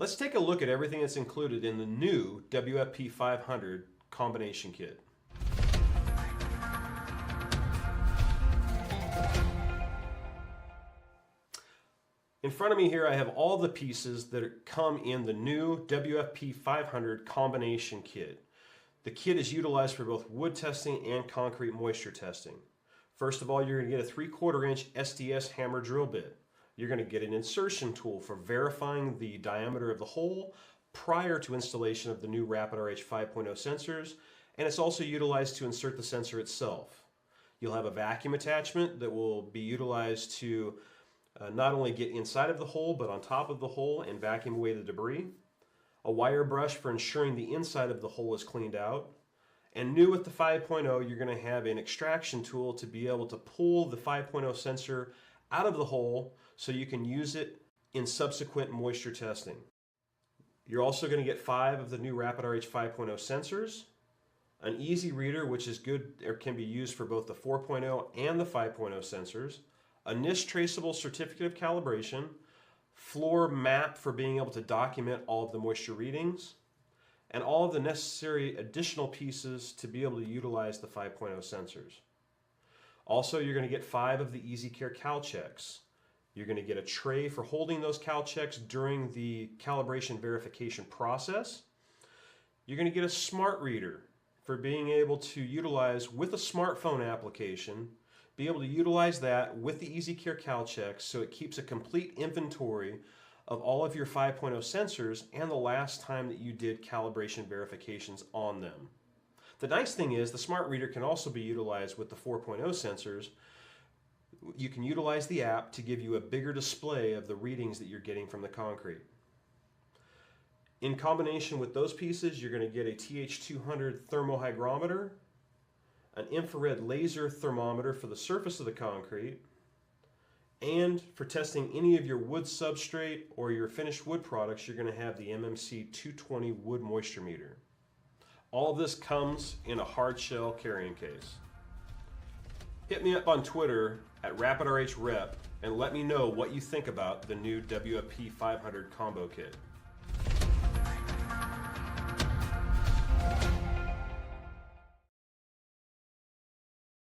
Let's take a look at everything that's included in the new WFP 500 combination kit. In front of me here I have all the pieces that come in the new WFP 500 combination kit. The kit is utilized for both wood testing and concrete moisture testing. First of all, you're going to get a 3/4 inch SDS hammer drill bit. You're going to get an insertion tool for verifying the diameter of the hole prior to installation of the new RapidRH 5.0 sensors, and it's also utilized to insert the sensor itself. You'll have a vacuum attachment that will be utilized to not only get inside of the hole but on top of the hole and vacuum away the debris. A wire brush for ensuring the inside of the hole is cleaned out. And new with the 5.0, you're going to have an extraction tool to be able to pull the 5.0 sensor out of the hole so you can use it in subsequent moisture testing. You're also going to get 5 of the new RapidRH 5.0 sensors, an easy reader which is good or can be used for both the 4.0 and the 5.0 sensors, a NIST traceable certificate of calibration, floor map for being able to document all of the moisture readings, and all of the necessary additional pieces to be able to utilize the 5.0 sensors. Also, you're going to get 5 of the EasyCare cal checks. You're going to get a tray for holding those cal checks during the calibration verification process. You're going to get a smart reader for being able to utilize with a smartphone application, be able to utilize that with the EasyCare cal checks so it keeps a complete inventory of all of your 5.0 sensors and the last time that you did calibration verifications on them. The nice thing is the smart reader can also be utilized with the 4.0 sensors. You can utilize the app to give you a bigger display of the readings that you're getting from the concrete. In combination with those pieces, you're going to get a TH200 thermohygrometer, an infrared laser thermometer for the surface of the concrete, and for testing any of your wood substrate or your finished wood products, you're going to have the MMC 220 wood moisture meter. All of this comes in a hard shell carrying case. Hit me up on Twitter at RapidRHRep and let me know what you think about the new WFP 500 combo kit.